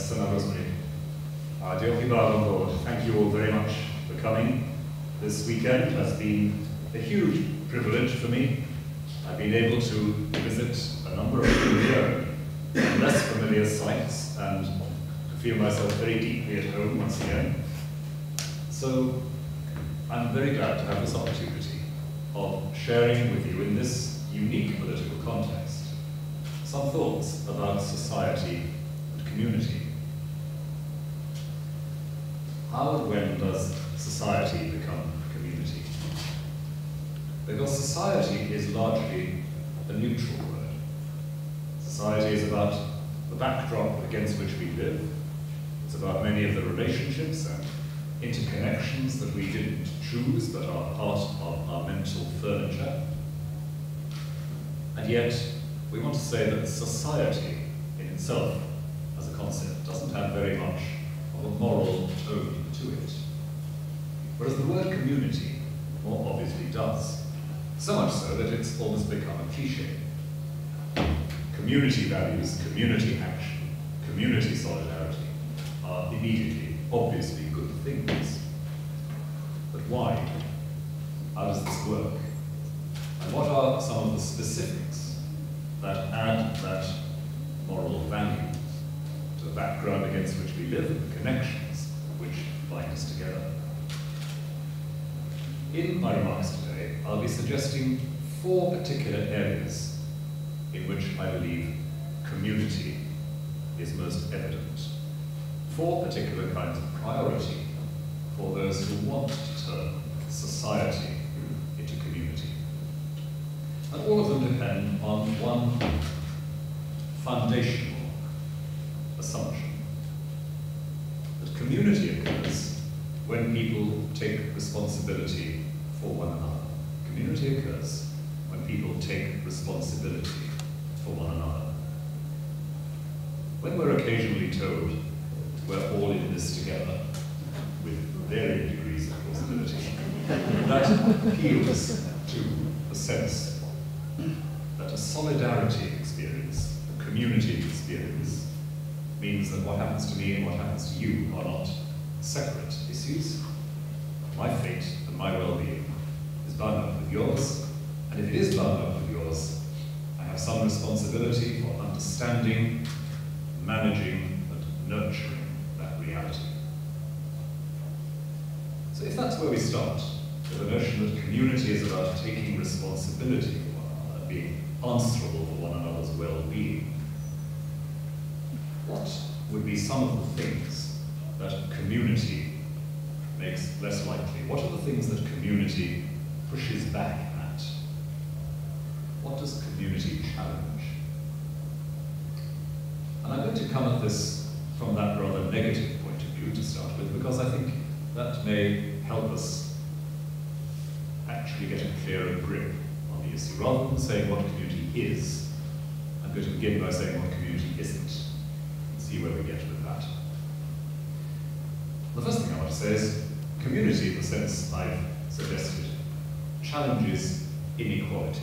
Dear people out on board, thank you all very much for coming. This weekend has been a huge privilege for me. I've been able to visit a number of familiar and less familiar sites and to feel myself very deeply at home once again. So I'm very glad to have this opportunity of sharing with you in this unique political context some thoughts about society and community. How and when does society become community? Because society is largely a neutral word. Society is about the backdrop against which we live. It's about many of the relationships and interconnections that we didn't choose but are part of our mental furniture. And yet, we want to say that society in itself, as a concept, doesn't have very much of a moral tone to it. Whereas the word community more obviously does. So much so that it's almost become a cliche. Community values, community action, community solidarity are immediately, obviously good things. But why? How does this work? And what are some of the specifics that add that moral value to the background against which we live and the connections which bind us together? In my remarks today, I'll be suggesting 4 particular areas in which I believe community is most evident. 4 particular kinds of priority for those who want to turn society into community. And all of them depend on one foundational assumption, that community occurs when people take responsibility for one another. Community occurs when people take responsibility for one another. When we're occasionally told we're all in this together, with varying degrees of plausibility, that appeals to the sense that a solidarity experience, a community experience, means that what happens to me and what happens to you are not separate issues. My fate and my well-being is bound up with yours, and if it is bound up with yours, I have some responsibility for understanding, managing, and nurturing that reality. So if that's where we start, with the notion that community is about taking responsibility for one another, being answerable for one another's well-being, what would be some of the things that community makes less likely? What are the things that community pushes back at? What does community challenge? And I'm going to come at this from that rather negative point of view to start with, because I think that may help us actually get a clearer grip on the issue. Rather than saying what community is, I'm going to begin by saying what community isn't. See where we get with that. The first thing I want to say is community, in the sense I've suggested, challenges inequality.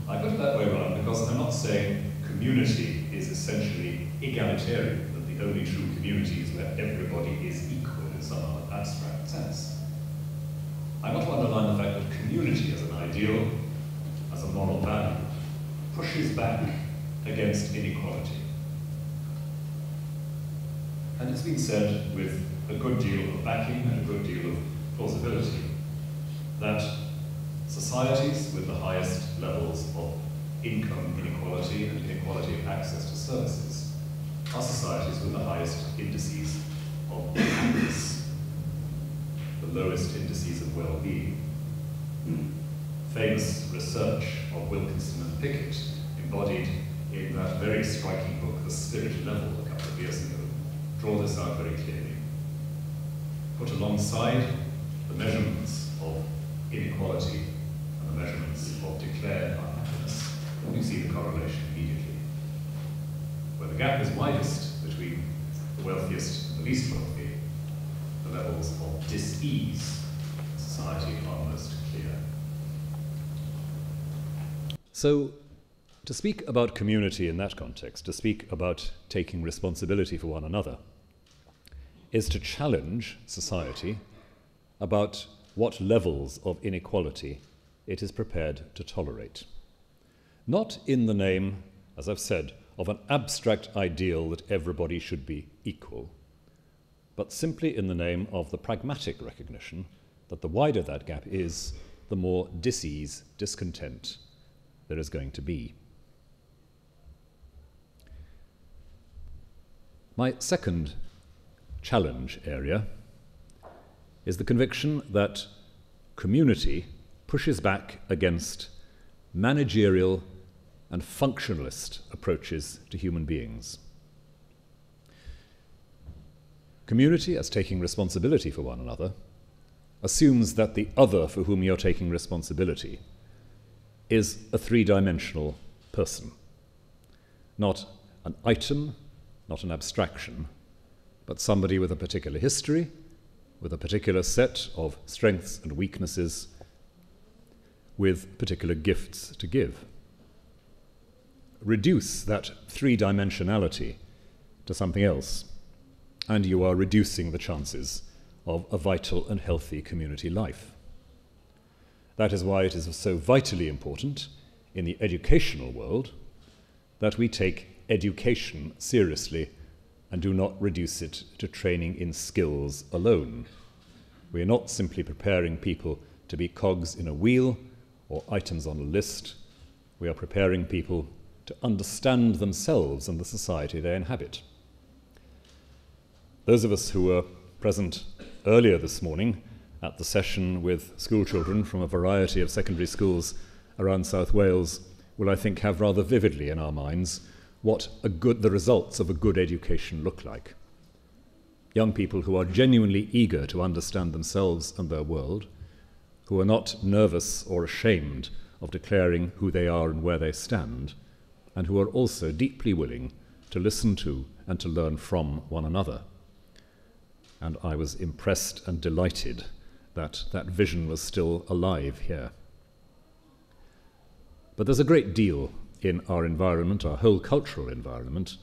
I put it that way around because I'm not saying community is essentially egalitarian, that the only true community is where everybody is equal in some abstract sense. I want to underline the fact that community as an ideal, as a moral value, pushes back against inequality. And it's been said with a good deal of backing and a good deal of plausibility that societies with the highest levels of income inequality and inequality of access to services are societies with the highest indices of happiness, the lowest indices of well-being. Famous research of Wilkinson and Pickett, embodied in that very striking book, The Spirit Level, a couple of years ago, draw this out very clearly. Put alongside the measurements of inequality and the measurements of declared unhappiness, you see the correlation immediately. Where the gap is widest between the wealthiest and the least wealthy, the levels of dis-ease in society are most clear. So, To speak about community in that context, to speak about taking responsibility for one another, is to challenge society about what levels of inequality it is prepared to tolerate. Not in the name, as I've said, of an abstract ideal that everybody should be equal, but simply in the name of the pragmatic recognition that the wider that gap is, the more dis-ease, discontent there is going to be. My second challenge area is the conviction that community pushes back against managerial and functionalist approaches to human beings. Community, as taking responsibility for one another, assumes that the other for whom you're taking responsibility is a three-dimensional person, not an item, not an abstraction, but somebody with a particular history, with a particular set of strengths and weaknesses, with particular gifts to give. Reduce that three-dimensionality to something else, and you are reducing the chances of a vital and healthy community life. That is why it is so vitally important in the educational world that we take education seriously and do not reduce it to training in skills alone. We are not simply preparing people to be cogs in a wheel or items on a list. We are preparing people to understand themselves and the society they inhabit. Those of us who were present earlier this morning at the session with schoolchildren from a variety of secondary schools around South Wales will, I think, have rather vividly in our minds what the results of a good education look like. Young people who are genuinely eager to understand themselves and their world, who are not nervous or ashamed of declaring who they are and where they stand, and who are also deeply willing to listen to and to learn from one another. And I was impressed and delighted that that vision was still alive here. But there's a great deal in our environment, our whole cultural environment,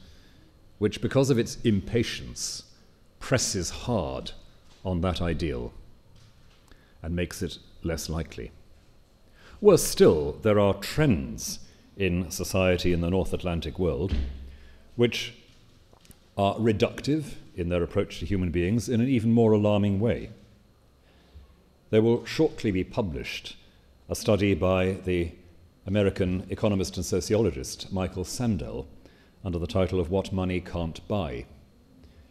which, because of its impatience, presses hard on that ideal and makes it less likely. Worse still, there are trends in society in the North Atlantic world which are reductive in their approach to human beings in an even more alarming way. There will shortly be published a study by the American economist and sociologist Michael Sandel under the title of What Money Can't Buy,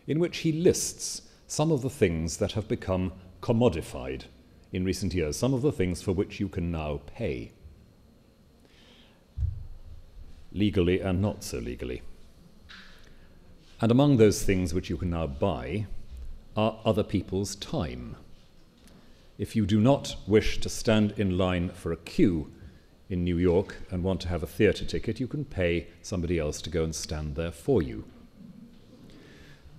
in which he lists some of the things that have become commodified in recent years, some of the things for which you can now pay, legally and not so legally. And among those things which you can now buy are other people's time. If you do not wish to stand in line for a queue in New York and want to have a theatre ticket, you can pay somebody else to go and stand there for you.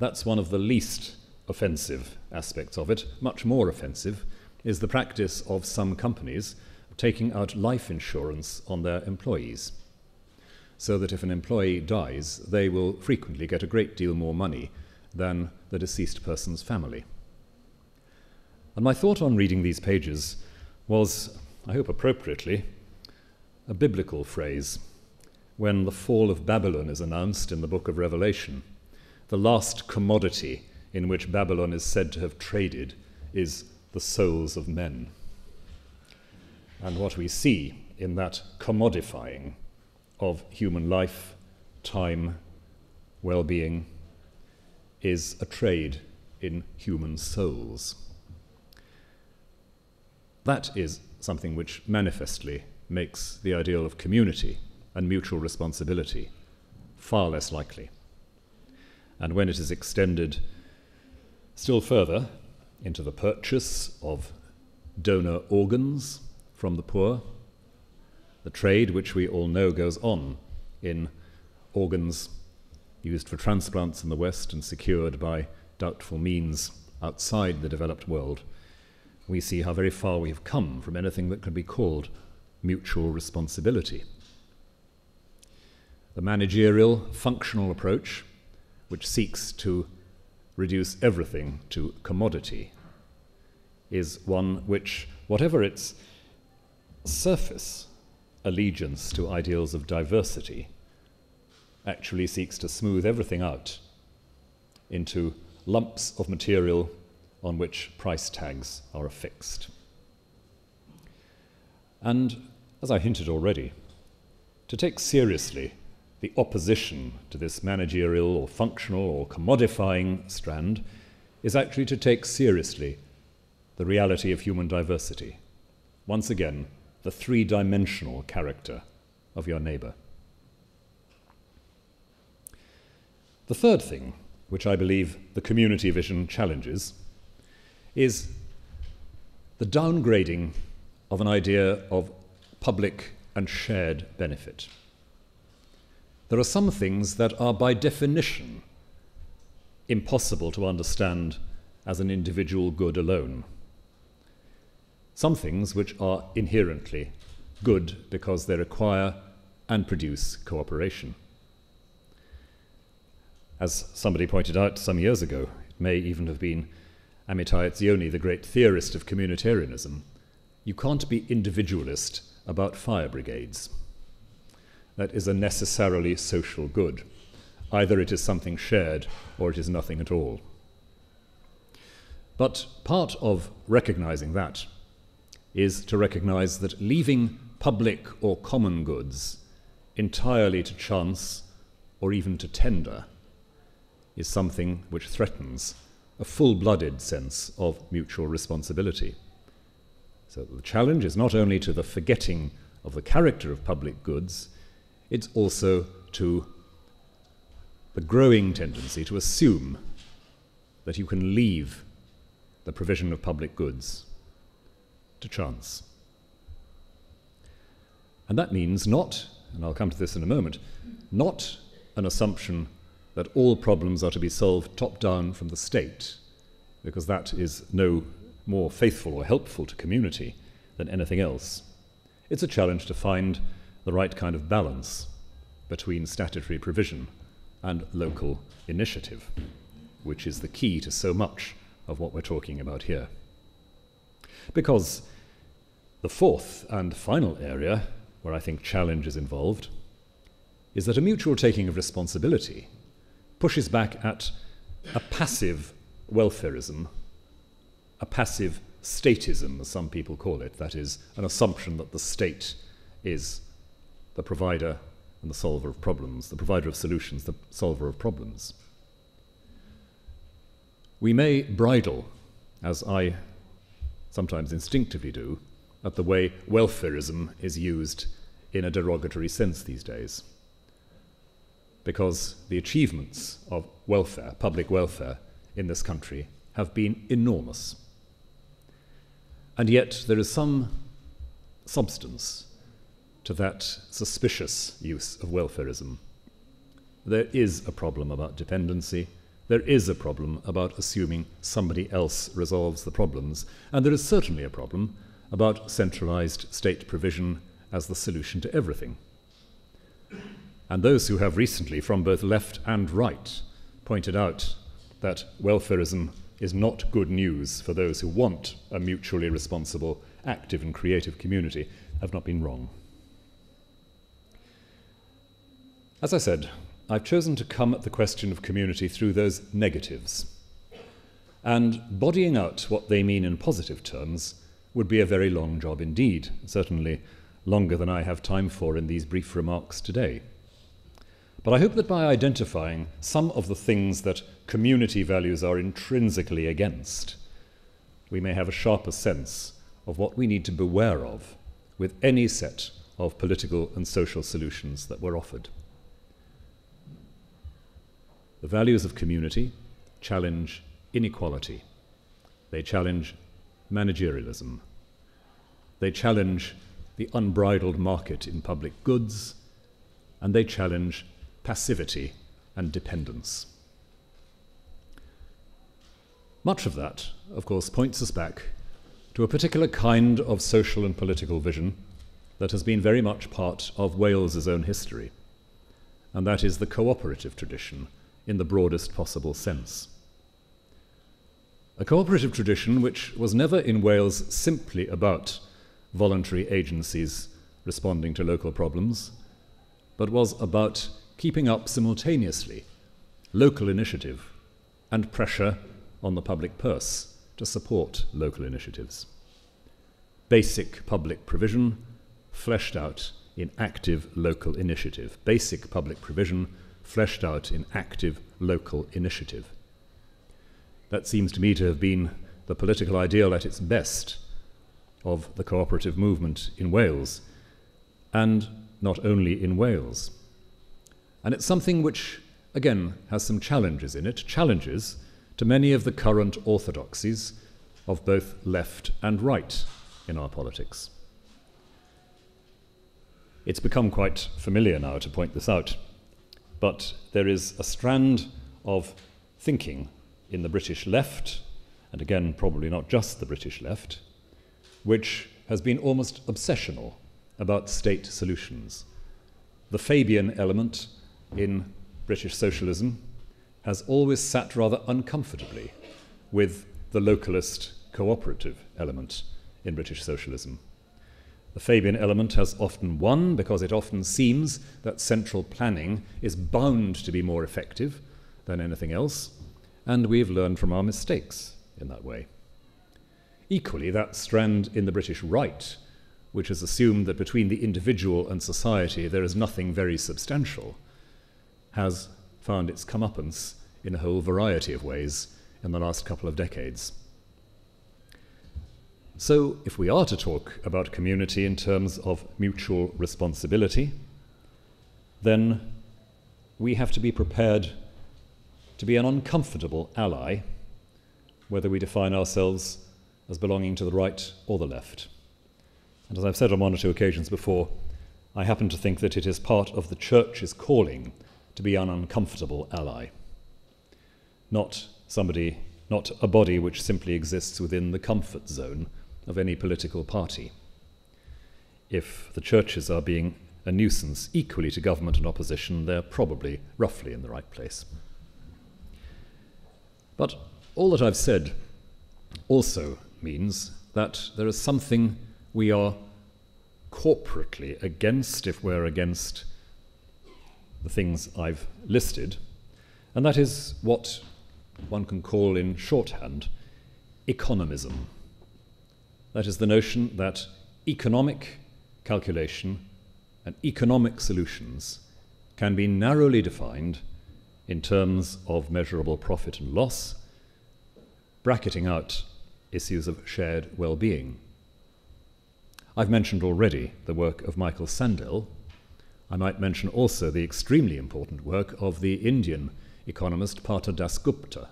That's one of the least offensive aspects of it. Much more offensive is the practice of some companies taking out life insurance on their employees, so that if an employee dies, they will frequently get a great deal more money than the deceased person's family. And my thought on reading these pages was, I hope appropriately, a biblical phrase. When the fall of Babylon is announced in the book of Revelation, the last commodity in which Babylon is said to have traded is the souls of men. And what we see in that commodifying of human life, time, well-being, is a trade in human souls. That is something which manifestly makes the ideal of community and mutual responsibility far less likely. And when it is extended still further into the purchase of donor organs from the poor, the trade which we all know goes on in organs used for transplants in the West and secured by doubtful means outside the developed world, we see how very far we have come from anything that could be called mutual responsibility. The managerial, functional approach, which seeks to reduce everything to commodity, is one which, whatever its surface allegiance to ideals of diversity, actually seeks to smooth everything out into lumps of material on which price tags are affixed. And, as I hinted already, to take seriously the opposition to this managerial or functional or commodifying strand is actually to take seriously the reality of human diversity. Once again, the three-dimensional character of your neighbour. The third thing, which I believe the community vision challenges, is the downgrading of an idea of public and shared benefit. There are some things that are by definition impossible to understand as an individual good alone. Some things which are inherently good because they require and produce cooperation. As somebody pointed out some years ago, it may even have been Amitai Etzioni, the great theorist of communitarianism, you can't be individualist about fire brigades. That is a necessarily social good. Either it is something shared or it is nothing at all. But part of recognizing that is to recognize that leaving public or common goods entirely to chance or even to tender is something which threatens a full-blooded sense of mutual responsibility. So the challenge is not only to the forgetting of the character of public goods, it's also to the growing tendency to assume that you can leave the provision of public goods to chance. And that means not, and I'll come to this in a moment, not an assumption that all problems are to be solved top-down from the state, because that is no more faithful or helpful to community than anything else. It's a challenge to find the right kind of balance between statutory provision and local initiative, which is the key to so much of what we're talking about here. Because the fourth and final area where I think challenge is involved is that a mutual taking of responsibility pushes back at a passive welfarism, a passive statism, as some people call it, that is, an assumption that the state is the provider and the solver of problems, the provider of solutions, the solver of problems. We may bridle, as I sometimes instinctively do, at the way welfarism is used in a derogatory sense these days, because the achievements of welfare, public welfare, in this country have been enormous. And yet there is some substance to that suspicious use of welfarism. There is a problem about dependency, there is a problem about assuming somebody else resolves the problems, and there is certainly a problem about centralized state provision as the solution to everything. And those who have recently, from both left and right, pointed out that welfarism is not good news for those who want a mutually responsible, active and creative community have not been wrong. As I said, I've chosen to come at the question of community through those negatives. And bodying out what they mean in positive terms would be a very long job indeed, certainly longer than I have time for in these brief remarks today. But I hope that by identifying some of the things that community values are intrinsically against, we may have a sharper sense of what we need to beware of with any set of political and social solutions that were offered. The values of community challenge inequality. They challenge managerialism. They challenge the unbridled market in public goods, and they challenge passivity and dependence. Much of that, of course, points us back to a particular kind of social and political vision that has been very much part of Wales's own history, and that is the cooperative tradition in the broadest possible sense. A cooperative tradition which was never in Wales simply about voluntary agencies responding to local problems, but was about keeping up simultaneously local initiative and pressure on the public purse to support local initiatives. Basic public provision fleshed out in active local initiative. Basic public provision fleshed out in active local initiative. That seems to me to have been the political ideal at its best of the cooperative movement in Wales, and not only in Wales. And it's something which, again, has some challenges in it, challenges to many of the current orthodoxies of both left and right in our politics. It's become quite familiar now to point this out, but there is a strand of thinking in the British left, and again, probably not just the British left, which has been almost obsessional about state solutions. The Fabian element in British socialism has always sat rather uncomfortably with the localist cooperative element in British socialism. The Fabian element has often won because it often seems that central planning is bound to be more effective than anything else, and we've learned from our mistakes in that way. Equally, that strand in the British right, which has assumed that between the individual and society there is nothing very substantial, has found its comeuppance in a whole variety of ways in the last couple of decades. So, if we are to talk about community in terms of mutual responsibility, then we have to be prepared to be an uncomfortable ally, whether we define ourselves as belonging to the right or the left. And as I've said on one or two occasions before, I happen to think that it is part of the Church's calling to be an uncomfortable ally, not a body which simply exists within the comfort zone of any political party. If the churches are being a nuisance equally to government and opposition, they're probably roughly in the right place. But all that I've said also means that there is something we are corporately against if we're against the things I've listed, and that is what one can call in shorthand economism. That is the notion that economic calculation and economic solutions can be narrowly defined in terms of measurable profit and loss, bracketing out issues of shared well-being. I've mentioned already the work of Michael Sandel. I might mention also the extremely important work of the Indian economist Partha Dasgupta,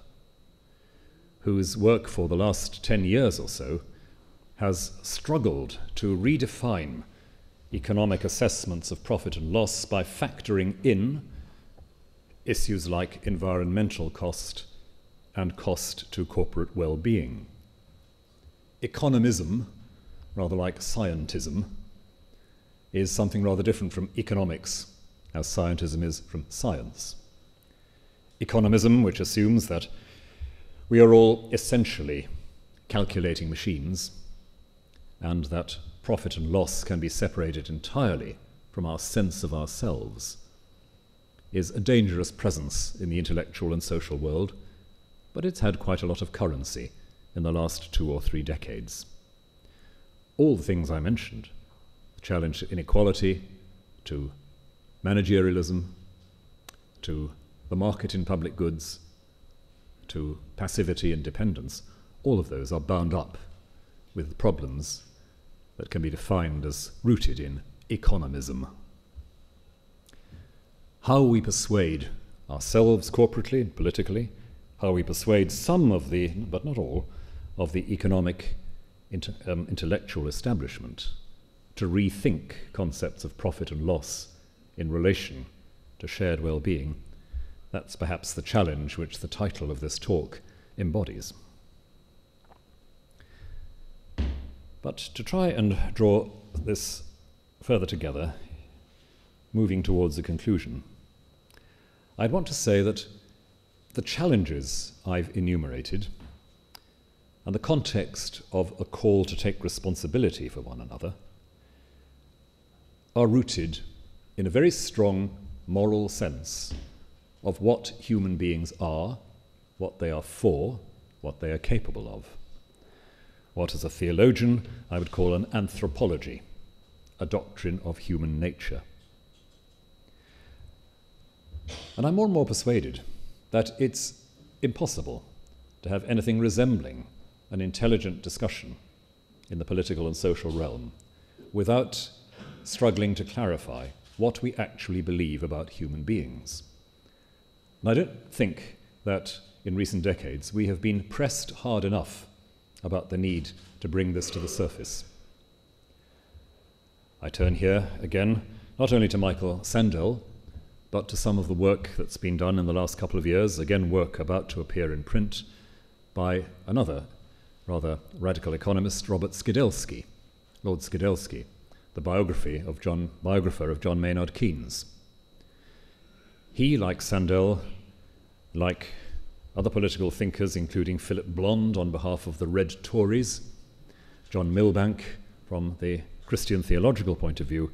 whose work for the last 10 years or so has struggled to redefine economic assessments of profit and loss by factoring in issues like environmental cost and cost to corporate well-being. Economism, rather like scientism, is something rather different from economics, as scientism is from science. Economism, which assumes that we are all essentially calculating machines, and that profit and loss can be separated entirely from our sense of ourselves, is a dangerous presence in the intellectual and social world, but it's had quite a lot of currency in the last 2 or 3 decades. All the things I mentioned, the challenge to inequality, to managerialism, to the market in public goods, to passivity and dependence, all of those are bound up with problems that can be defined as rooted in economism. How we persuade ourselves corporately and politically, how we persuade some of the, but not all, of the economic intellectual establishment to rethink concepts of profit and loss in relation to shared well-being, that's perhaps the challenge which the title of this talk embodies. But to try and draw this further together, moving towards a conclusion, I'd want to say that the challenges I've enumerated and the context of a call to take responsibility for one another are rooted in a very strong moral sense of what human beings are, what they are for, what they are capable of. What, as a theologian, I would call an anthropology, a doctrine of human nature. And I'm more and more persuaded that it's impossible to have anything resembling an intelligent discussion in the political and social realm without struggling to clarify what we actually believe about human beings. And I don't think that in recent decades we have been pressed hard enough about the need to bring this to the surface. I turn here again not only to Michael Sandel, but to some of the work that's been done in the last couple of years, again work about to appear in print, by another rather radical economist, Robert Skidelsky, Lord Skidelsky, the biographer of John Maynard Keynes. He, like Sandel, like other political thinkers, including Philip Blond on behalf of the Red Tories, John Milbank from the Christian theological point of view,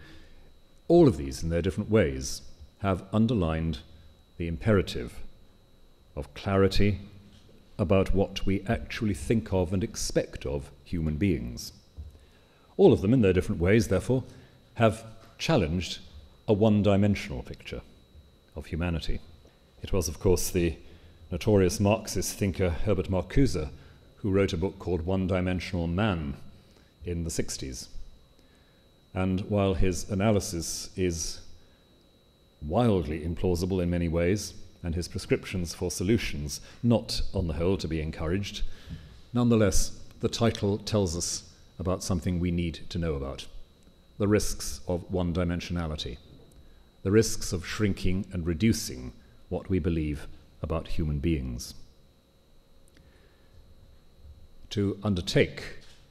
all of these in their different ways have underlined the imperative of clarity about what we actually think of and expect of human beings. All of them, in their different ways, therefore, have challenged a one-dimensional picture of humanity. It was, of course, the notorious Marxist thinker Herbert Marcuse who wrote a book called One-Dimensional Man in the 60s. And while his analysis is wildly implausible in many ways, and his prescriptions for solutions not, on the whole, to be encouraged, nonetheless, the title tells us about something we need to know about: the risks of one-dimensionality, the risks of shrinking and reducing what we believe about human beings. To undertake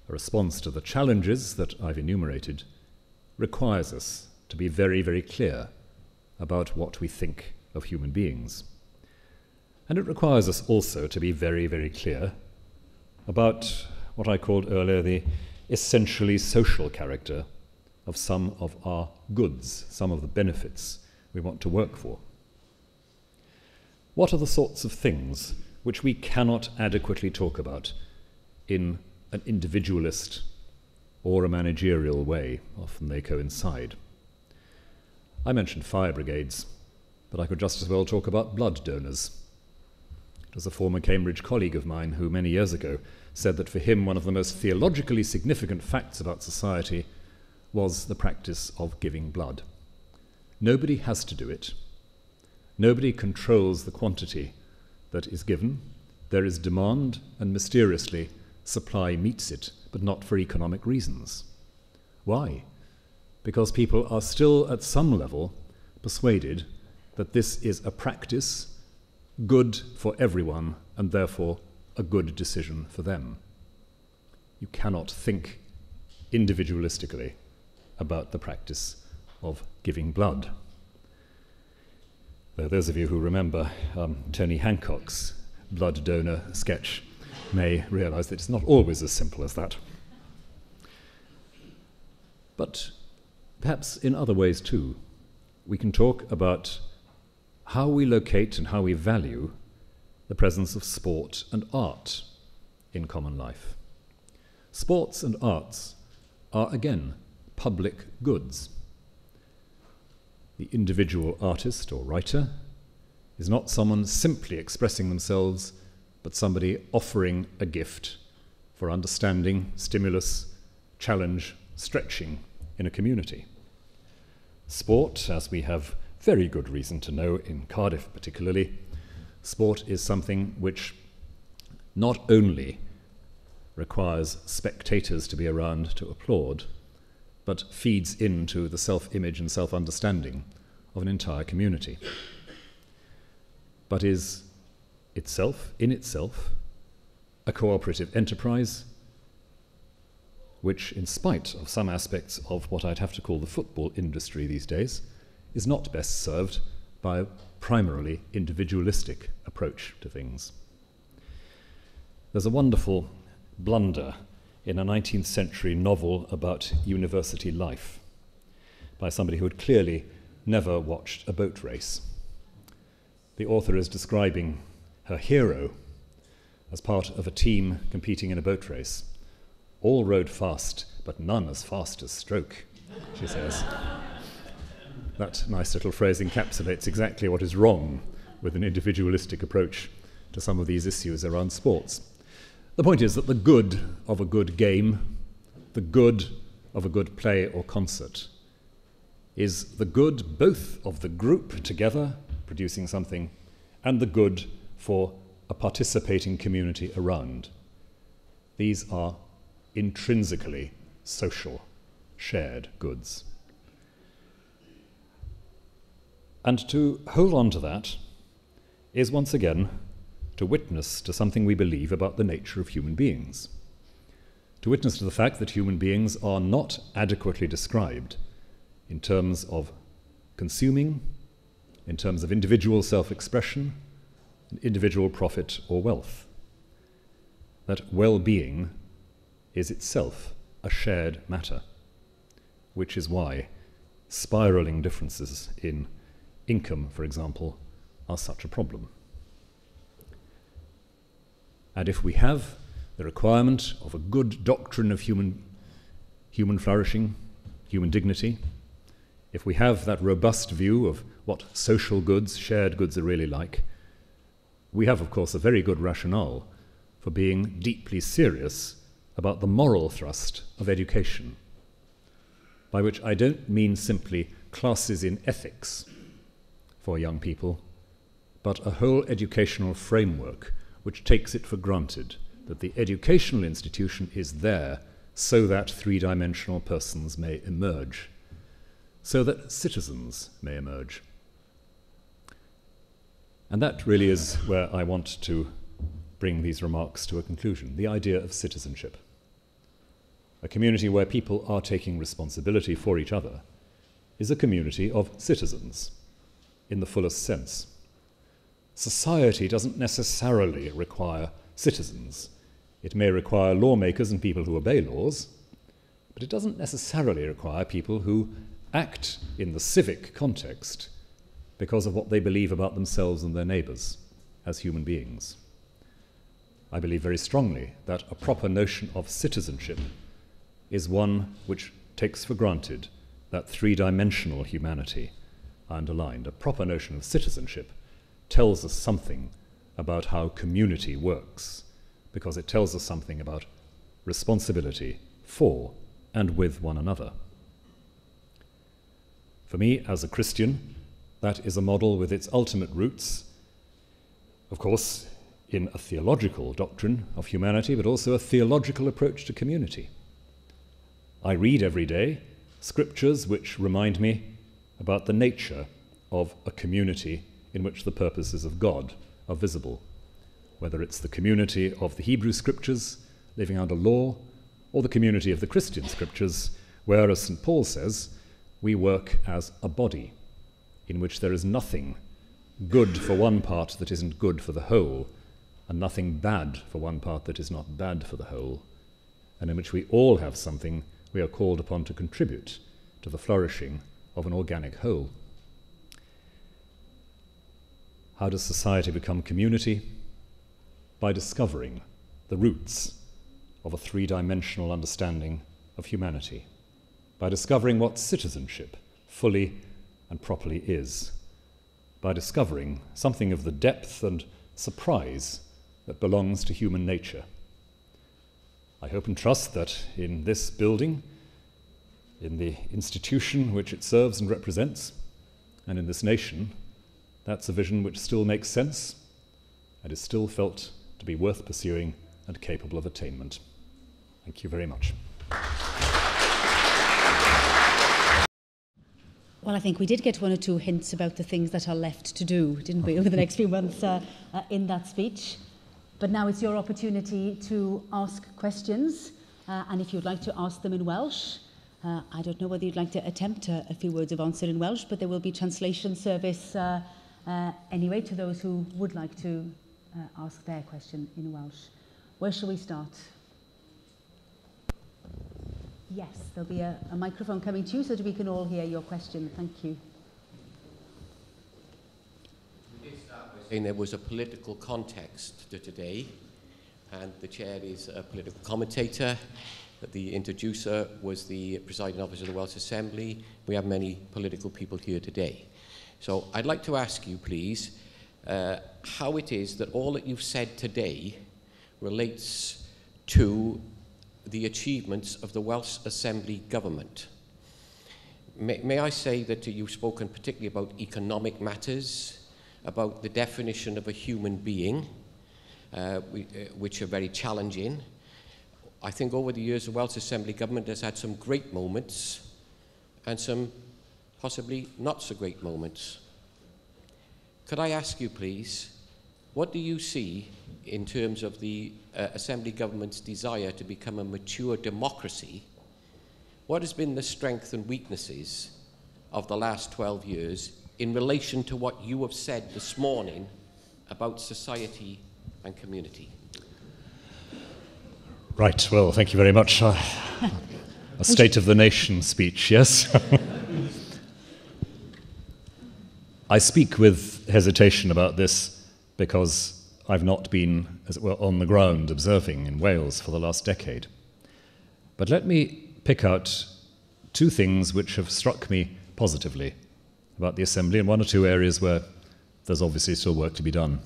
a response to the challenges that I've enumerated requires us to be very, very clear about what we think of human beings. And it requires us also to be very, very clear about what I called earlier the essentially social character of some of our goods, some of the benefits we want to work for. What are the sorts of things which we cannot adequately talk about in an individualist or a managerial way? Often they coincide. I mentioned fire brigades, but I could just as well talk about blood donors. It was a former Cambridge colleague of mine who many years ago said that for him one of the most theologically significant facts about society was the practice of giving blood. Nobody has to do it. Nobody controls the quantity that is given. There is demand, and mysteriously supply meets it, but not for economic reasons. Why? Because people are still at some level persuaded that this is a practice good for everyone and therefore a good decision for them. You cannot think individualistically about the practice of giving blood. Though those of you who remember Tony Hancock's blood donor sketch may realize that it's not always as simple as that. But perhaps in other ways too, we can talk about how we locate and how we value the presence of sport and art in common life. Sports and arts are, again, public goods. The individual artist or writer is not someone simply expressing themselves, but somebody offering a gift for understanding, stimulus, challenge, stretching in a community. Sport, as we have very good reason to know in Cardiff particularly, sport is something which not only requires spectators to be around to applaud, but feeds into the self-image and self-understanding of an entire community, but is itself, in itself, a cooperative enterprise which, in spite of some aspects of what I'd have to call the football industry these days, is not best served by primarily individualistic approach to things. There's a wonderful blunder in a 19th century novel about university life by somebody who had clearly never watched a boat race. The author is describing her hero as part of a team competing in a boat race. All rowed fast, but none as fast as Stroke, she says. That nice little phrase encapsulates exactly what is wrong with an individualistic approach to some of these issues around sports. The point is that the good of a good game, the good of a good play or concert, is the good both of the group together, producing something, and the good for a participating community around. These are intrinsically social, shared goods. And to hold on to that is once again to witness to something we believe about the nature of human beings. To witness to the fact that human beings are not adequately described in terms of consuming, in terms of individual self-expression, individual profit or wealth. That well-being is itself a shared matter, which is why spiraling differences in income, for example, are such a problem. And if we have the requirement of a good doctrine of human flourishing, human dignity, if we have that robust view of what social goods, shared goods are really like, we have, of course, a very good rationale for being deeply serious about the moral thrust of education, by which I don't mean simply classes in ethics for young people, but a whole educational framework which takes it for granted that the educational institution is there so that three-dimensional persons may emerge, so that citizens may emerge. And that really is where I want to bring these remarks to a conclusion, the idea of citizenship. A community where people are taking responsibility for each other is a community of citizens in the fullest sense. Society doesn't necessarily require citizens. It may require lawmakers and people who obey laws, but it doesn't necessarily require people who act in the civic context because of what they believe about themselves and their neighbours as human beings. I believe very strongly that a proper notion of citizenship is one which takes for granted that three-dimensional humanity I underlined. A proper notion of citizenship tells us something about how community works, because it tells us something about responsibility for and with one another. For me, as a Christian, that is a model with its ultimate roots, of course, in a theological doctrine of humanity, but also a theological approach to community. I read every day scriptures which remind me about the nature of a community in which the purposes of God are visible, whether it's the community of the Hebrew scriptures living under law, or the community of the Christian scriptures, where, as St. Paul says, we work as a body, in which there is nothing good for one part that isn't good for the whole, and nothing bad for one part that is not bad for the whole, and in which we all have something we are called upon to contribute to the flourishing of an organic whole. How does society become community? By discovering the roots of a three-dimensional understanding of humanity, by discovering what citizenship fully and properly is, by discovering something of the depth and surprise that belongs to human nature. I hope and trust that in this building, in the institution which it serves and represents, and in this nation, that's a vision which still makes sense and is still felt to be worth pursuing and capable of attainment. Thank you very much. Well, I think we did get one or two hints about the things that are left to do, didn't we, over the next few months in that speech. But now it's your opportunity to ask questions, and if you'd like to ask them in Welsh, I don't know whether you'd like to attempt a few words of answer in Welsh, but there will be translation service Anyway, to those who would like to ask their question in Welsh. Where shall we start? Yes, there'll be a microphone coming to you so that we can all hear your question. Thank you. We did start by saying there was a political context to today, and the chair is a political commentator. The introducer was the presiding officer of the Welsh Assembly. We have many political people here today. So I'd like to ask you, please, how it is that all that you've said today relates to the achievements of the Welsh Assembly government. May I say that you've spoken particularly about economic matters, about the definition of a human being, which are very challenging. I think over the years the Welsh Assembly government has had some great moments and some possibly not so great moments. Could I ask you, please, what do you see in terms of the Assembly government's desire to become a mature democracy? What has been the strengths and weaknesses of the last 12 years in relation to what you have said this morning about society and community? Right, well, thank you very much. A State of the Nation speech, yes? I speak with hesitation about this because I've not been, as it were, on the ground observing in Wales for the last decade. But let me pick out two things which have struck me positively about the Assembly and one or two areas where there's obviously still work to be done.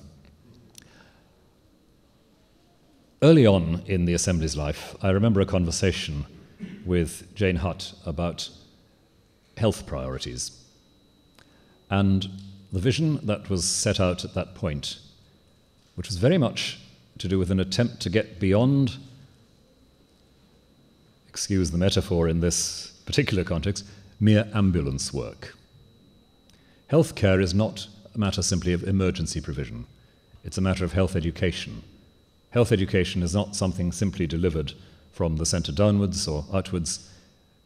Early on in the Assembly's life, I remember a conversation with Jane Hutt about health priorities. And the vision that was set out at that point, which was very much to do with an attempt to get beyond, excuse the metaphor in this particular context, mere ambulance work. Healthcare is not a matter simply of emergency provision. It's a matter of health education. Health education is not something simply delivered from the centre downwards or outwards.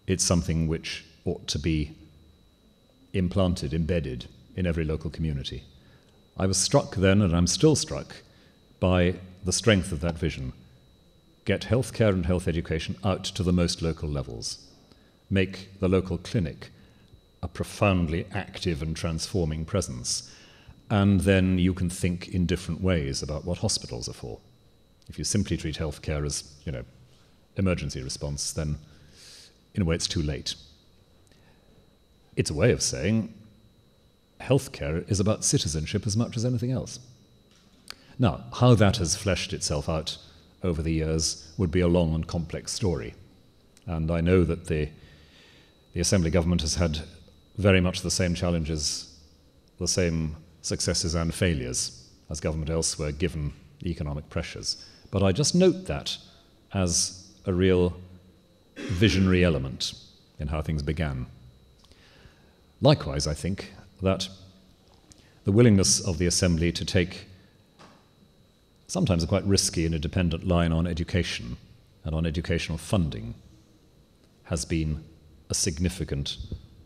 It's something which ought to be implanted, embedded in every local community. I was struck then, and I'm still struck, by the strength of that vision. Get healthcare and health education out to the most local levels. Make the local clinic a profoundly active and transforming presence. And then you can think in different ways about what hospitals are for. If you simply treat healthcare as, emergency response, then in a way it's too late. It's a way of saying healthcare is about citizenship as much as anything else. Now, how that has fleshed itself out over the years would be a long and complex story. And I know that the Assembly government has had very much the same challenges, the same successes and failures as government elsewhere, given the economic pressures. But I just note that as a real visionary element in how things began. Likewise, I think that the willingness of the Assembly to take sometimes a quite risky and independent line on education and on educational funding has been a significant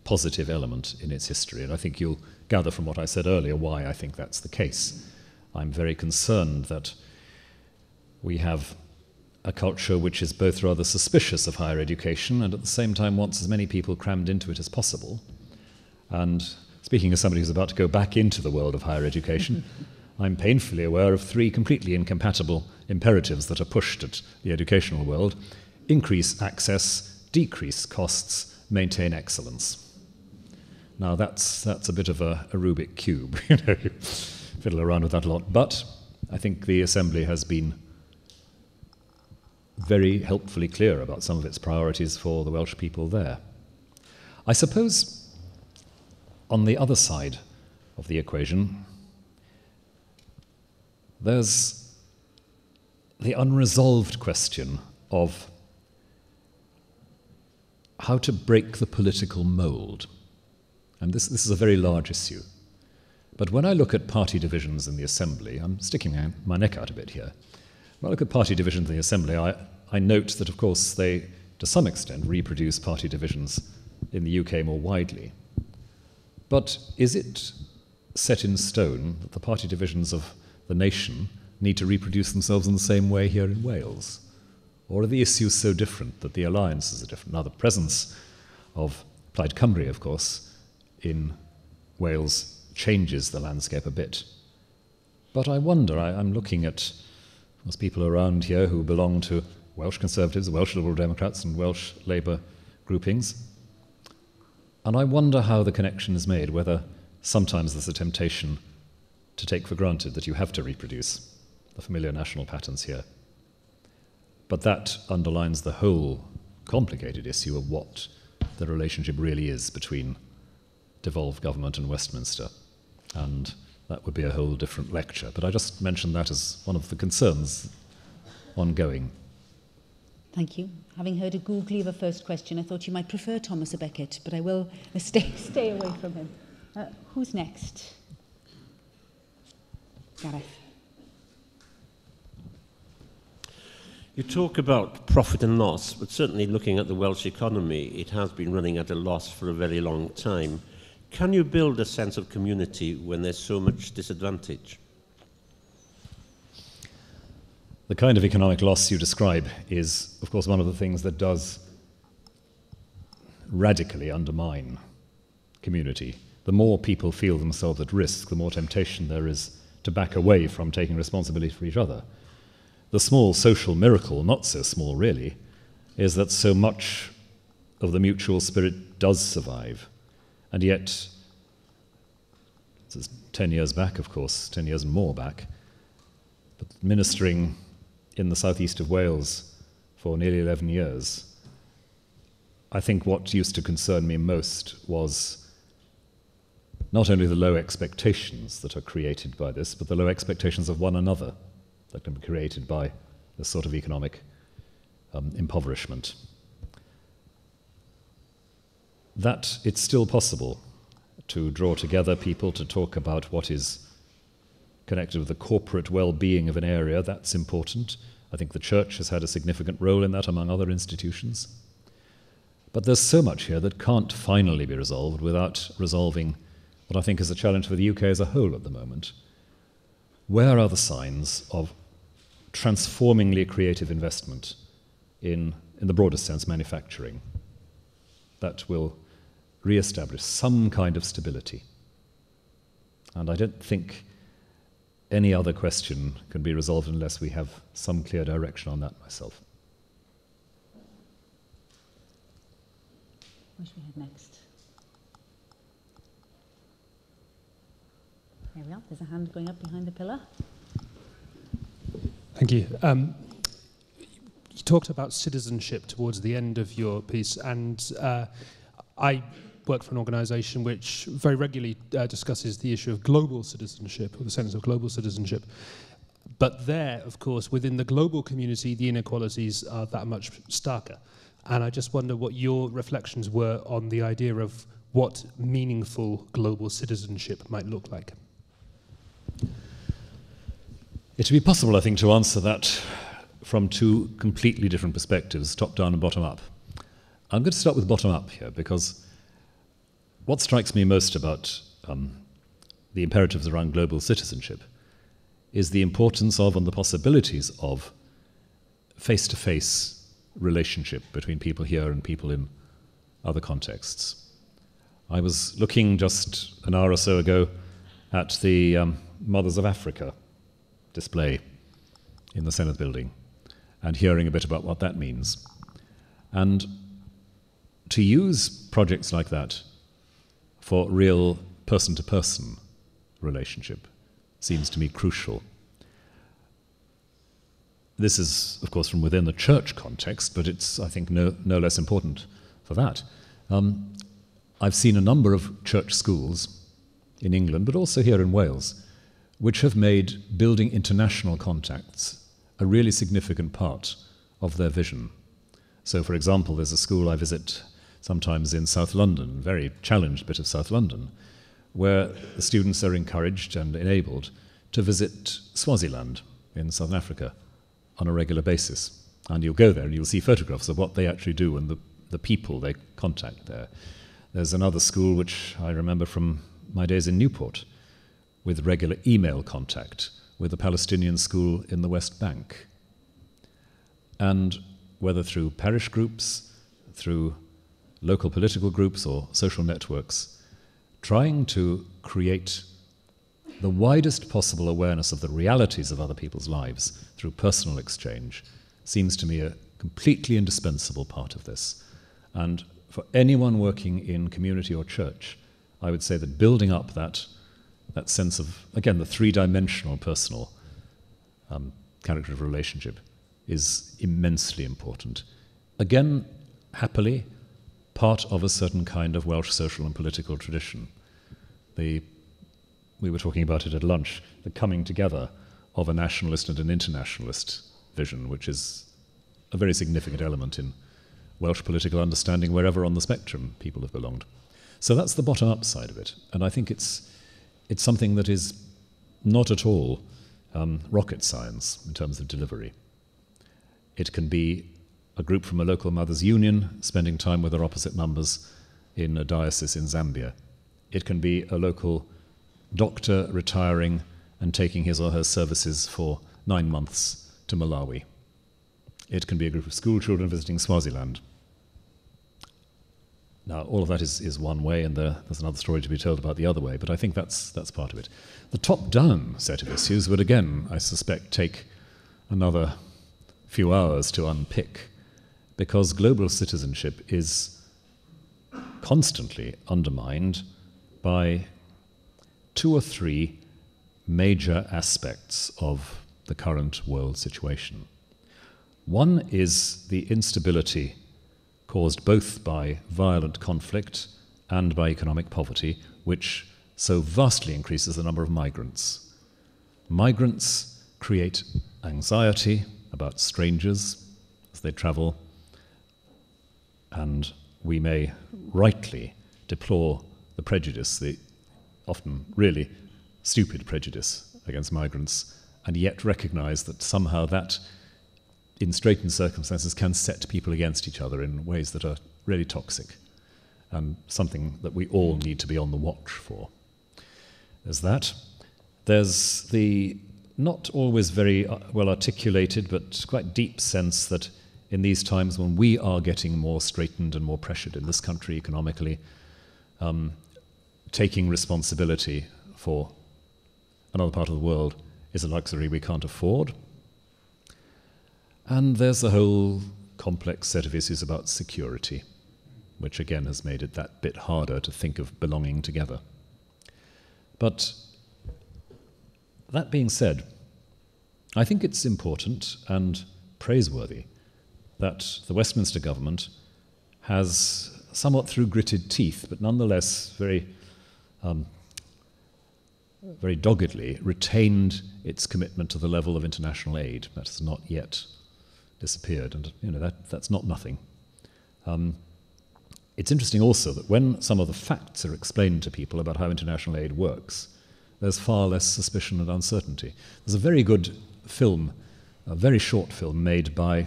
positive element in its history. And I think you'll gather from what I said earlier why I think that's the case. I'm very concerned that we have a culture which is both rather suspicious of higher education and at the same time wants as many people crammed into it as possible. And speaking as somebody who's about to go back into the world of higher education, I'm painfully aware of three completely incompatible imperatives that are pushed at the educational world: increase access, decrease costs, maintain excellence. Now that's a bit of a Rubik cube, fiddle around with that a lot. But I think the Assembly has been very helpfully clear about some of its priorities for the Welsh people there. I suppose on the other side of the equation, there's the unresolved question of how to break the political mould. And this is a very large issue. But when I look at party divisions in the Assembly, I'm sticking my neck out a bit here. When I look at party divisions in the Assembly, I note that, of course, they, to some extent, reproduce party divisions in the UK more widely. But is it set in stone that the party divisions of the nation need to reproduce themselves in the same way here in Wales? Or are the issues so different that the alliances are different? Now, the presence of Plaid Cymru, of course, in Wales changes the landscape a bit. But I wonder, I'm looking at those people around here who belong to Welsh Conservatives, Welsh Liberal Democrats and Welsh Labour groupings, and I wonder how the connection is made, whether sometimes there's a temptation to take for granted that you have to reproduce the familiar national patterns here. But that underlines the whole complicated issue of what the relationship really is between devolved government and Westminster. And that would be a whole different lecture. But I just mentioned that as one of the concerns ongoing. Thank you. Having heard a googly of a first question, I thought you might prefer Thomas à Becket, but I will stay away from him. Who's next? Gareth. You talk about profit and loss, but certainly looking at the Welsh economy, it has been running at a loss for a very long time. Can you build a sense of community when there's so much disadvantage? The kind of economic loss you describe is, of course, one of the things that does radically undermine community. The more people feel themselves at risk, the more temptation there is to back away from taking responsibility for each other. The small social miracle, not so small really, is that so much of the mutual spirit does survive. And yet, this is 10 years back, of course, 10 years and more back, but ministering in the southeast of Wales for nearly 11 years, I think what used to concern me most was not only the low expectations that are created by this, but the low expectations of one another that can be created by this sort of economic impoverishment. That it's still possible to draw together people to talk about what is connected with the corporate well-being of an area, that's important. I think the church has had a significant role in that, among other institutions. But there's so much here that can't finally be resolved without resolving what I think is a challenge for the UK as a whole at the moment. Where are the signs of transformingly creative investment in the broadest sense, manufacturing, that will re-establish some kind of stability? And I don't think any other question can be resolved unless we have some clear direction on that myself. Where should we head next? There we are. There's a hand going up behind the pillar. Thank you. You talked about citizenship towards the end of your piece, and I work for an organisation which very regularly discusses the issue of global citizenship, or the sense of global citizenship. But there, of course, within the global community, the inequalities are that much starker. And I just wonder what your reflections were on the idea of what meaningful global citizenship might look like. It would be possible, I think, to answer that from two completely different perspectives, top-down and bottom-up. I'm going to start with bottom-up here, because what strikes me most about the imperatives around global citizenship is the importance of and the possibilities of face-to-face relationship between people here and people in other contexts. I was looking just an hour or so ago at the Mothers of Africa display in the Senedd building and hearing a bit about what that means. And to use projects like that for real person-to-person relationship seems to me crucial. This is, of course, from within the church context, but it's, I think, no less important for that. I've seen a number of church schools in England, but also here in Wales, which have made building international contacts a really significant part of their vision. So, for example, there's a school I visit sometimes in South London, a very challenged bit of South London, where the students are encouraged and enabled to visit Swaziland in Southern Africa on a regular basis. And you'll go there and you'll see photographs of what they actually do and the people they contact there. There's another school which I remember from my days in Newport, with regular email contact with the Palestinian school in the West Bank. And whether through parish groups, through local political groups or social networks, trying to create the widest possible awareness of the realities of other people's lives through personal exchange seems to me a completely indispensable part of this. And for anyone working in community or church, I would say that building up that sense of, again, the three-dimensional personal character of relationship is immensely important. Again, happily, part of a certain kind of Welsh social and political tradition. We were talking about it at lunch, the coming together of a nationalist and an internationalist vision, which is a very significant element in Welsh political understanding wherever on the spectrum people have belonged. So that's the bottom-up side of it, and I think it's something that is not at all rocket science in terms of delivery. It can be a group from a local mothers' union spending time with their opposite numbers in a diocese in Zambia. It can be a local doctor retiring and taking his or her services for 9 months to Malawi. It can be a group of school children visiting Swaziland. Now, all of that is one way, and there's another story to be told about the other way, but I think that's part of it. The top-down set of issues would, again, I suspect, take another few hours to unpick, because global citizenship is constantly undermined by 2 or 3 major aspects of the current world situation. One is the instability caused both by violent conflict and by economic poverty, which so vastly increases the number of migrants. Migrants create anxiety about strangers as they travel, and we may rightly deplore the prejudice, the often really stupid prejudice against migrants, and yet recognize that somehow that, in straitened circumstances, can set people against each other in ways that are really toxic, and something that we all need to be on the watch for. There's that. There's the not always very well articulated but quite deep sense that in these times when we are getting more straitened and more pressured in this country economically, taking responsibility for another part of the world is a luxury we can't afford. And there's a whole complex set of issues about security, which again has made it that bit harder to think of belonging together. But that being said, I think it's important and praiseworthy that the Westminster government has, somewhat through gritted teeth, but nonetheless very doggedly retained its commitment to the level of international aid. That has not yet disappeared, and that's not nothing. It's interesting also that when some of the facts are explained to people about how international aid works, there's far less suspicion and uncertainty. There's a very good film, a very short film made by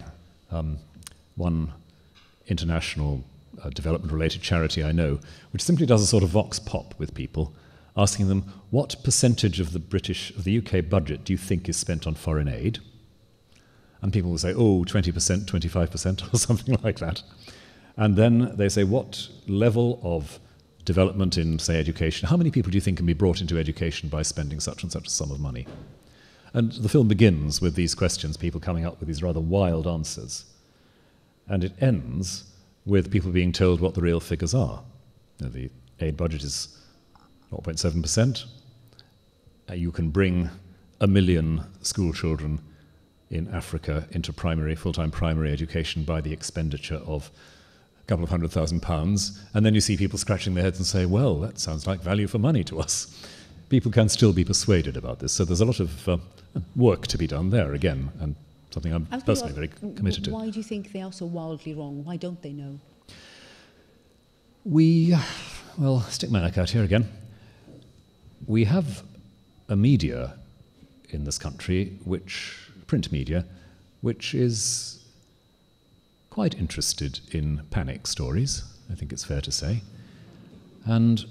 one international development-related charity I know, which simply does a sort of vox pop with people, asking them, what percentage of the UK budget do you think is spent on foreign aid? And people will say, 20%, 25%, or something like that. And then they say, what level of development in, say, education, how many people do you think can be brought into education by spending such and such a sum of money? And the film begins with these questions, people coming up with these rather wild answers. And it ends with people being told what the real figures are. The aid budget is 0.7%. You can bring 1 million school children in Africa into full-time primary education by the expenditure of a couple of £100,000, and then you see people scratching their heads and say, well, that sounds like value for money to us. People can still be persuaded about this, so there's a lot of work to be done there again, and something I'm personally very committed to. Why do you think they are so wildly wrong? Why don't they know? Well, stick my neck out here again. We have a media in this country, print media, which is quite interested in panic stories, I think it's fair to say. And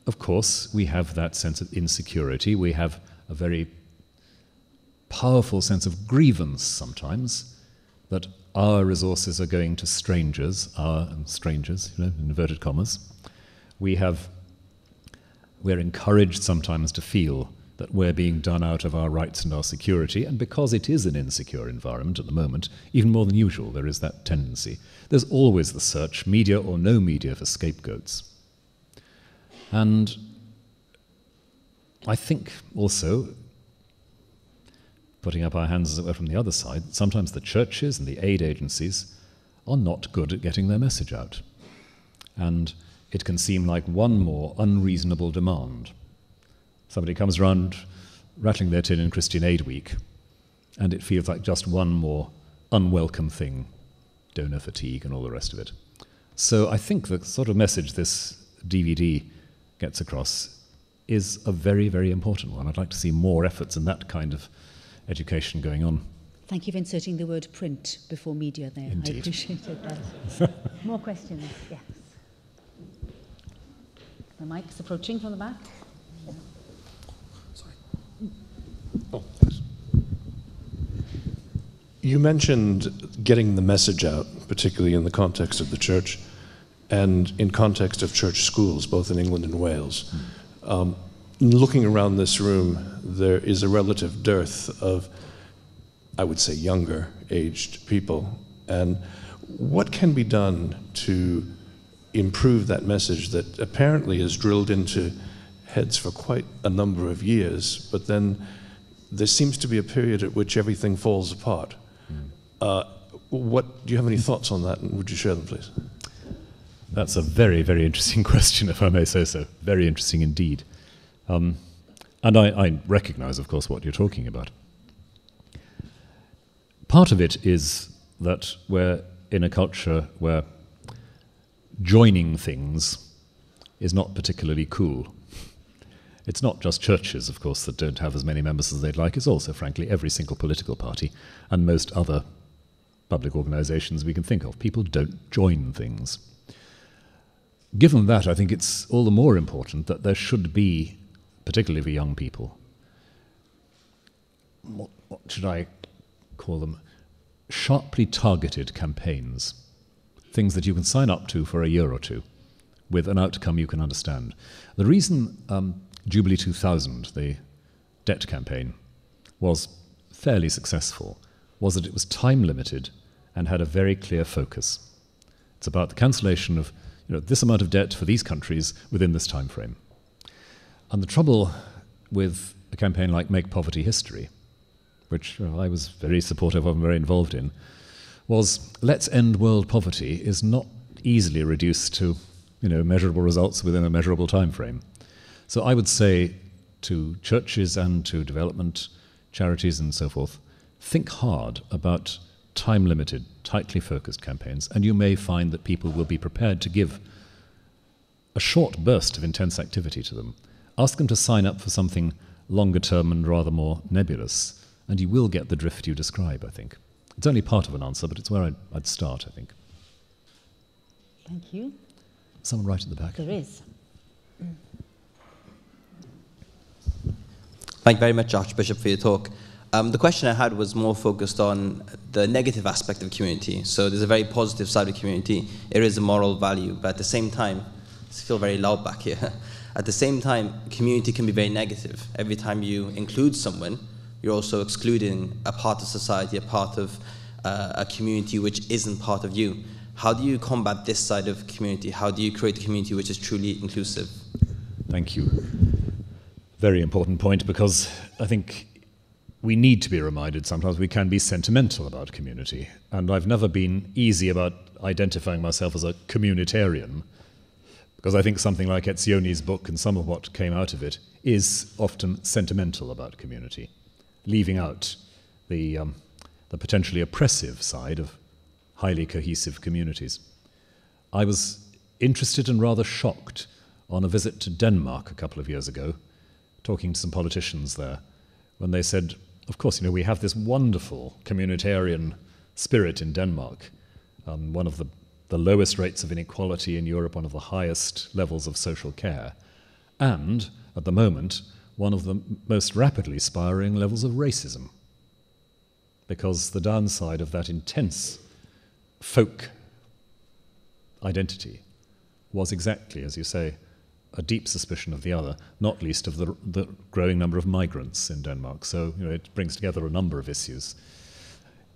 of course, we have that sense of insecurity. We have a very powerful sense of grievance sometimes that our resources are going to strangers, strangers, in inverted commas. We're encouraged sometimes to feel that we're being done out of our rights and our security, and because it is an insecure environment at the moment, even more than usual, there is that tendency. There's always the search, media or no media, for scapegoats. And I think also, putting up our hands as it were from the other side, sometimes the churches and the aid agencies are not good at getting their message out. And it can seem like one more unreasonable demand. Somebody comes around rattling their tin in Christian Aid Week, and it feels like just one more unwelcome thing, donor fatigue and all the rest of it. So I think the sort of message this DVD gets across is a very, very important one. I'd like to see more efforts in that kind of education going on. Thank you for inserting the word print before media there. Indeed. I appreciated that. More questions? Yes. The mic's approaching from the back. Oh, thanks. You mentioned getting the message out, particularly in the context of the church and in context of church schools, both in England and Wales. Looking around this room, there is a relative dearth of, I would say, younger aged people. And what can be done to improve that message that apparently is drilled into heads for quite a number of years, but then there seems to be a period at which everything falls apart? Do you have any thoughts on that, and would you share them, please? That's a very, very interesting question, if I may say so. Very interesting indeed. And I recognize, of course, what you're talking about. Part of it is that we're in a culture where joining things is not particularly cool. It's not just churches, of course, that don't have as many members as they'd like. It's also, frankly, every single political party and most other public organizations we can think of. People don't join things. Given that, I think it's all the more important that there should be, particularly for young people, what should I call them? Sharply targeted campaigns. Things that you can sign up to for a year or two with an outcome you can understand. The reason Jubilee 2000, the debt campaign, was fairly successful was that it was time-limited and had a very clear focus. It's about the cancellation of this amount of debt for these countries within this time frame. And the trouble with a campaign like Make Poverty History, which I was very supportive of and very involved in, was let's end world poverty is not easily reduced to measurable results within a measurable time frame. So I would say to churches and to development charities and so forth, think hard about time-limited, tightly focused campaigns, and you may find that people will be prepared to give a short burst of intense activity to them. Ask them to sign up for something longer term and rather more nebulous, and you will get the drift you describe, I think. It's only part of an answer, but it's where I'd start, I think. Thank you. Someone right at the back. There is. Thank you very much, Archbishop, for your talk. The question I had was more focused on the negative aspect of community. So there's a very positive side of community. It is a moral value, but at the same time, I feel very loud back here. At the same time, community can be very negative. Every time you include someone, you're also excluding a part of society, a part of a community which isn't part of you. How do you combat this side of community? How do you create a community which is truly inclusive? Thank you. Very important point, because I think we need to be reminded sometimes we can be sentimental about community. And I've never been easy about identifying myself as a communitarian, because I think something like Etzioni's book and some of what came out of it is often sentimental about community, leaving out the potentially oppressive side of highly cohesive communities. I was interested and rather shocked on a visit to Denmark a couple of years ago, talking to some politicians there, when they said, of course, we have this wonderful communitarian spirit in Denmark, one of the lowest rates of inequality in Europe, one of the highest levels of social care, and, at the moment, one of the most rapidly spiraling levels of racism. Because the downside of that intense folk identity was exactly, as you say, a deep suspicion of the other, not least of the growing number of migrants in Denmark. So it brings together a number of issues.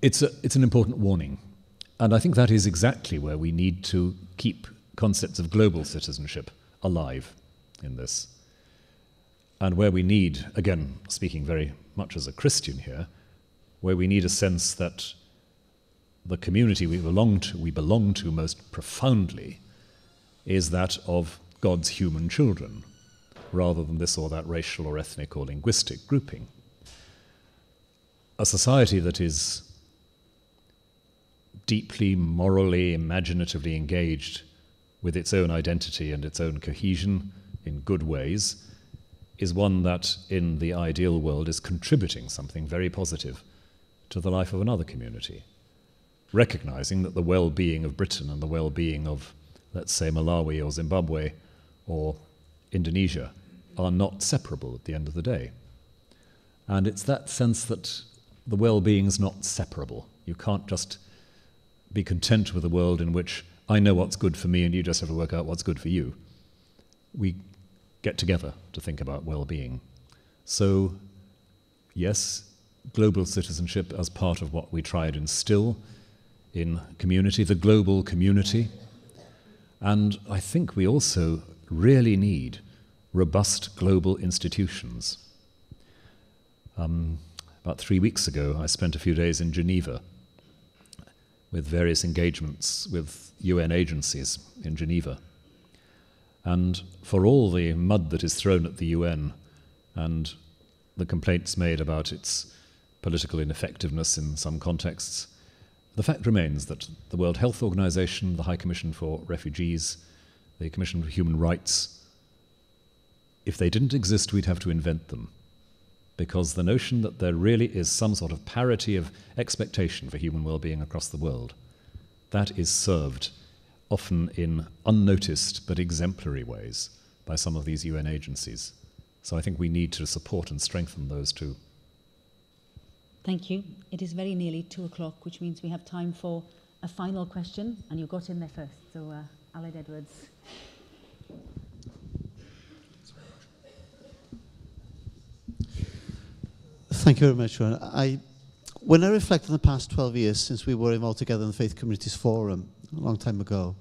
It's an important warning. And I think that is exactly where we need to keep concepts of global citizenship alive in this. And where we need, again, speaking very much as a Christian here, where we need a sense that the community we belong to most profoundly is that of God's human children, rather than this or that racial or ethnic or linguistic grouping. A society that is deeply, morally, imaginatively engaged with its own identity and its own cohesion in good ways is one that, in the ideal world, is contributing something very positive to the life of another community, recognizing that the well-being of Britain and the well-being of, let's say, Malawi or Zimbabwe or Indonesia are not separable at the end of the day. And it's that sense that the well-being is not separable. You can't just be content with a world in which I know what's good for me and you just have to work out what's good for you. We get together to think about well-being. So, yes, global citizenship as part of what we try to instill in community, the global community. And I think we also really need robust global institutions. About 3 weeks ago, I spent a few days in Geneva with various engagements with UN agencies in Geneva. And for all the mud that is thrown at the UN and the complaints made about its political ineffectiveness in some contexts, the fact remains that the World Health Organization, the High Commission for Refugees, the Commission for Human Rights, if they didn't exist, we'd have to invent them. Because the notion that there really is some sort of parity of expectation for human well-being across the world, that is served often in unnoticed but exemplary ways by some of these UN agencies. So I think we need to support and strengthen those too. Thank you. It is very nearly 2 o'clock, which means we have time for a final question, and you got in there first. So, Aled Edwards. Thank you very much, Ron. When I reflect on the past 12 years since we were involved together in the Faith Communities Forum a long time ago,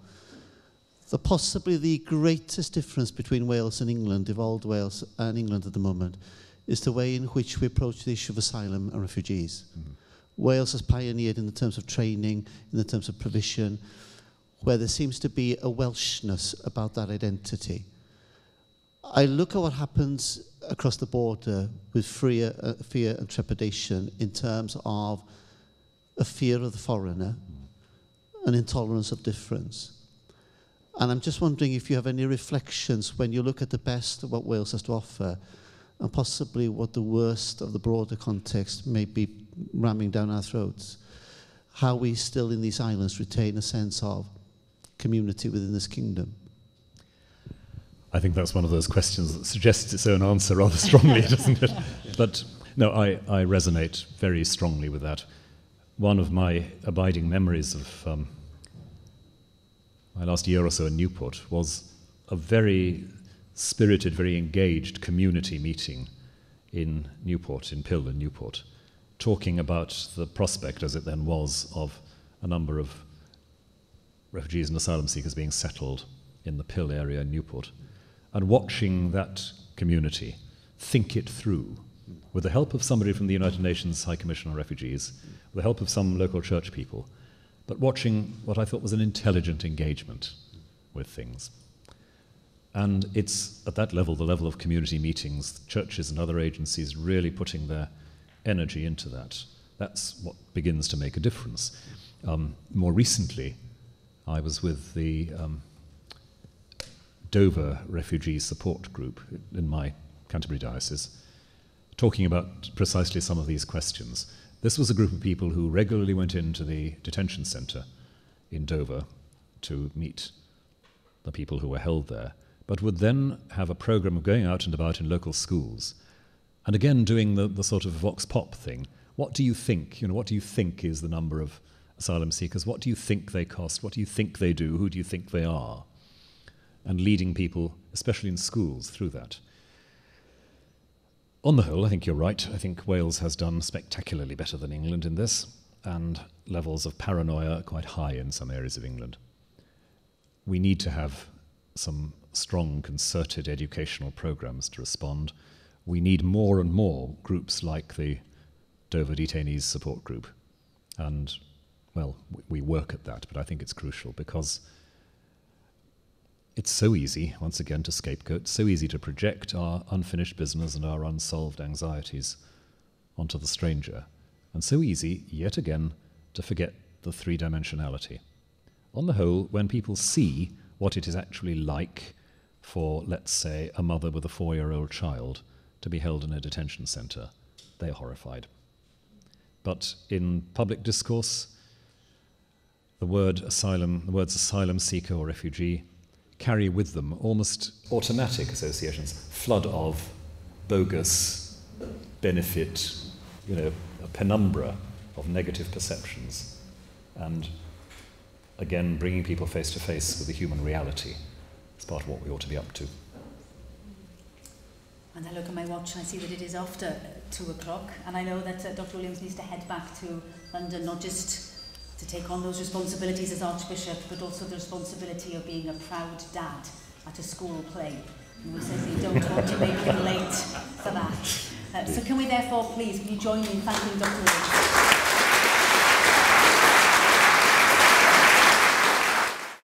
possibly the greatest difference between Wales and England, devolved Wales and England at the moment, is the way in which we approach the issue of asylum and refugees. Mm-hmm. Wales has pioneered in the terms of training, in the terms of provision, where there seems to be a Welshness about that identity. I look at what happens across the border with fear and trepidation in terms of a fear of the foreigner, an intolerance of difference. And I'm just wondering if you have any reflections when you look at the best of what Wales has to offer and possibly what the worst of the broader context may be ramming down our throats, how we still in these islands retain a sense of community within this kingdom. I think that's one of those questions that suggests its own answer rather strongly, doesn't it? But no, I resonate very strongly with that. One of my abiding memories of my last year or so in Newport was a very spirited, very engaged community meeting in Newport, in Pill in Newport, talking about the prospect, as it then was, of a number of refugees and asylum seekers being settled in the Pill area in Newport, and watching that community think it through with the help of somebody from the United Nations High Commission on Refugees, with the help of some local church people, but watching what I thought was an intelligent engagement with things. And it's at that level, the level of community meetings, churches and other agencies really putting their energy into that. That's what begins to make a difference. More recently, I was with the Dover Refugee Support Group in my Canterbury diocese, talking about precisely some of these questions. This was a group of people who regularly went into the detention centre in Dover to meet the people who were held there, but would then have a programme of going out and about in local schools, and again doing the sort of vox pop thing. What do you think? What do you think is the number of asylum seekers? What do you think they cost? What do you think they do? Who do you think they are? And leading people, especially in schools, through that. On the whole, I think you're right. I think Wales has done spectacularly better than England in this, and levels of paranoia are quite high in some areas of England. We need to have some strong, concerted educational programmes to respond. We need more and more groups like the Dover Detainees Support Group. And, well, we work at that, but I think it's crucial because it's so easy, once again, to scapegoat, so easy to project our unfinished business and our unsolved anxieties onto the stranger, and so easy, yet again, to forget the three-dimensionality. On the whole, when people see what it is actually like for, let's say, a mother with a 4-year-old child to be held in a detention centre, they're horrified. But in public discourse, the words asylum seeker or refugee carry with them almost automatic associations, flood of, bogus, benefit, a penumbra of negative perceptions. And again, bringing people face to face with the human reality is part of what we ought to be up to. And I look at my watch and I see that it is after 2 o'clock, and I know that Dr. Williams needs to head back to London, not just to take on those responsibilities as Archbishop, but also the responsibility of being a proud dad at a school play. And we certainly don't want to make him late for that. So can we therefore please, can you join me in thanking Dr. Williams?